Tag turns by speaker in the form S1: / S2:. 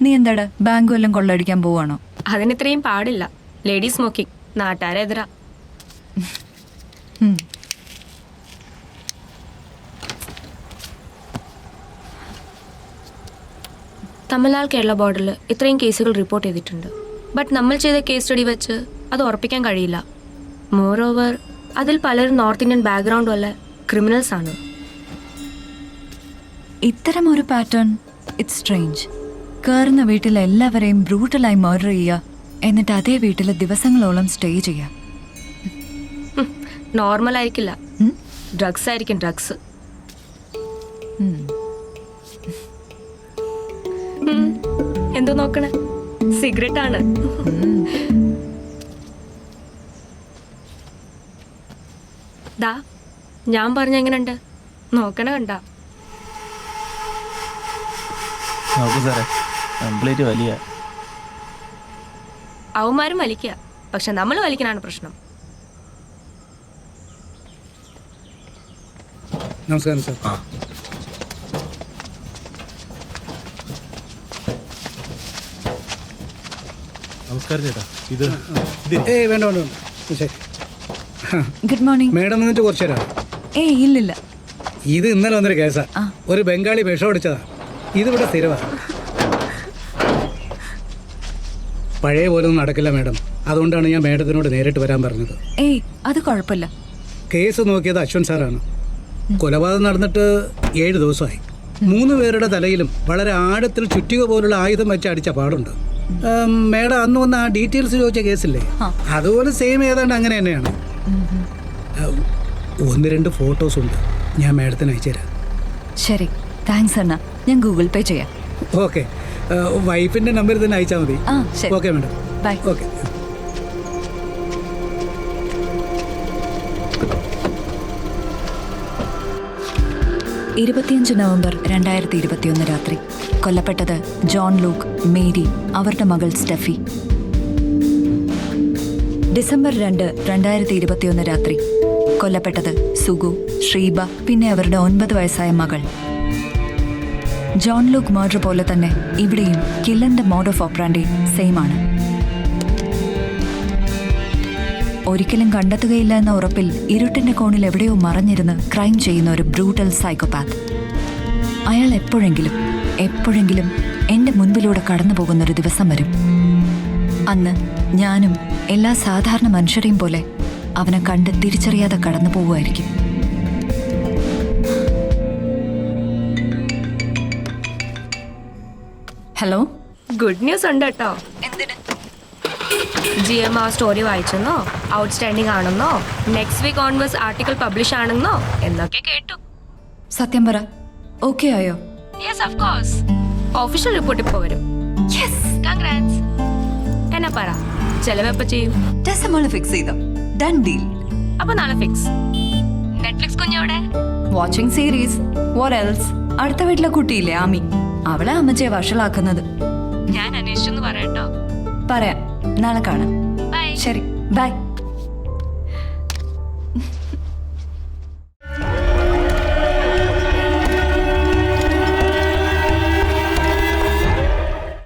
S1: നീ എന്താടാ ബാങ്ക് വല്ലതും കൊള്ളടിക്കാൻ പോവാണോ?
S2: അതിനിത്രയും പാടില്ല. ലേഡി സ്മോക്കിംഗ് നാട്ടാരെതിരാ. തമിഴ്നാട് കേരള ബോർഡറിൽ ഇത്രയും കേസുകൾ റിപ്പോർട്ട് ചെയ്തിട്ടുണ്ട്. ബട്ട് നമ്മൾ ചെയ്ത കേസ് സ്റ്റഡി വെച്ച് അത് ഉറപ്പിക്കാൻ കഴിയില്ല. മോർ ഓവർ അതിൽ പലരും നോർത്ത് ഇന്ത്യൻ ബാക്ക്ഗ്രൗണ്ട് വല്ല ക്രിമിനൽസ് ആണ്.
S1: ഇത്തരം ഒരു പാറ്റേൺ ഇറ്റ്സ് സ്ട്രേഞ്ച്. കയറുന്ന വീട്ടിൽ എല്ലാവരെയും ബ്രൂട്ടലായി മർഡർ ചെയ്യുക, എന്നിട്ട് അതേ വീട്ടിൽ ദിവസങ്ങളോളം സ്റ്റേ ചെയ്യുക.
S2: നോർമൽ ആയിരിക്കില്ല, ഡ്രഗ്സ് ആയിരിക്കും. ഡ്രഗ്സ്. എന്തോ നോക്കണേ? സിഗരറ്റ് ആണ്. ദാ ഞാൻ പറഞ്ഞ എങ്ങനെയുണ്ട് നോക്കണ കണ്ട? അവന്മാരും വലിക്കുക, പക്ഷെ നമ്മൾ വലിക്കാനാണ് പ്രശ്നം.
S3: നമസ്കാരം സാർ.
S4: നമസ്കാരം ചേട്ടാ. ഇത്
S3: വേണ്ട വേണ്ട വേണ്ട. ശരി.
S1: Good morning.
S3: മേഡം വന്നിട്ട് കുറച്ചു തരാം.
S1: ഇല്ലില്ല.
S3: ഇത് ഇന്നലെ വന്നൊരു കേസാ. ഒരു ബംഗാളി വിഷം അടിച്ചതാ. ഇതിവിടെ സ്ഥിരവാ. പഴയ പോലെ ഒന്നും നടക്കില്ല മേഡം. അതുകൊണ്ടാണ് ഞാൻ മേഡത്തിനോട് നേരിട്ട് വരാൻ പറഞ്ഞത്.
S1: അത് കുഴപ്പമില്ല.
S3: കേസ് നോക്കിയത് അശ്വൻ സാറാണ്. കൊലപാതകം നടന്നിട്ട് 7 ദിവസമായി. 3 പേരുടെ തലയിലും വളരെ ആഴത്തിൽ ചുറ്റിക പോലുള്ള ആയുധം വെച്ച് അടിച്ച പാടുണ്ട്. മേഡം അന്ന് വന്ന് ആ ഡീറ്റെയിൽസ് ചോദിച്ച കേസില്ലേ, അതുപോലെ സെയിം ഏതാണ്ട് അങ്ങനെ തന്നെയാണ്. 1-2 ഫോട്ടോസ് ഉണ്ട്, ഞാൻ മേഡത്തിന് അയച്ചു തരാം.
S1: ശരി, താങ്ക്സ് അണ്ണ. ഞാൻ ഗൂഗിൾ പേ ചെയ്യാം.
S3: ഓക്കെ, വൈഫിന്റെ നമ്പർ തന്നെ അയച്ചാൽ മതി. Okay madam,
S1: bye.
S3: Okay.
S1: 25 November 2021 രാത്രി കൊല്ലപ്പെട്ടത് ജോൺ ലൂക്ക്, മേരി, അവരുടെ മകൾ സ്റ്റെഫി. ഡിസംബർ 2, 2021 രാത്രി കൊല്ലപ്പെട്ടത് സുഗു, ശ്രീബ, പിന്നെ അവരുടെ 9 വയസ്സായ മകൾ. ജോൺ ലൂക്ക് മർഡർ പോലെ തന്നെ ഇവിടെയും കില്ലറിന്റെ മോഡ് ഓഫ് ഓപ്പറാൻഡി സെയിം ആണ്. ഒരിക്കലും കണ്ടെത്തുകയില്ല എന്ന ഉറപ്പിൽ ഇരുട്ടിന്റെ കോണിൽ എവിടെയോ മറഞ്ഞിരുന്ന് ക്രൈം ചെയ്യുന്ന ഒരു ബ്രൂട്ടൽ സൈക്കോപാത്ത്. അയാൾ എപ്പോഴെങ്കിലും എൻ്റെ മുൻപിലൂടെ കടന്നു പോകുന്നൊരു ദിവസം വരും. അന്ന് ഞാനും എല്ലാ സാധാരണ മനുഷ്യരെയും പോലെ അവനെ കണ്ട് തിരിച്ചറിയാതെ കടന്നു പോവുമായിരിക്കും. ഹലോ,
S2: ഗുഡ് ന്യൂസ് ഉണ്ട് കേട്ടോ. GM ആ സ്റ്റോറി വായിച്ചെന്നോ, ഔട്ട്സ്റ്റാൻഡിംഗ് ആണെന്നോ, next week onwards article publish ആണെന്നോ എന്നൊക്കെ കേട്ടു.
S1: സത്യം പറ, ഓക്കെ ആയോ?
S2: Yes, of course. Official report ഇപ്പോൾ വരും.
S1: Yes,
S2: congrats. എന്നാ പറ, ചെലവെപ്പ ചെയ്യും?
S1: ഫിക്സ് ചെയ്തോ? Done deal.
S2: അപ്പൊ നാളെ ഫിക്സ്. നെറ്റ്ഫ്ലിക്സ് കുഞ്ഞവിടെ
S1: വാച്ചിങ് സീരീസ്. What else? അടുത്ത വീട്ടിലെ കുട്ടിയില്ലേ ആമി, അവളെ അമ്മച്ചയെ വഷളാക്കുന്നത്.
S2: ഞാൻ അന്വേഷിച്ചെന്ന് പറയട്ടോ.
S1: പറയാം, നാളെ കാണാം.
S2: ബൈ.
S1: ശരി, ബൈ.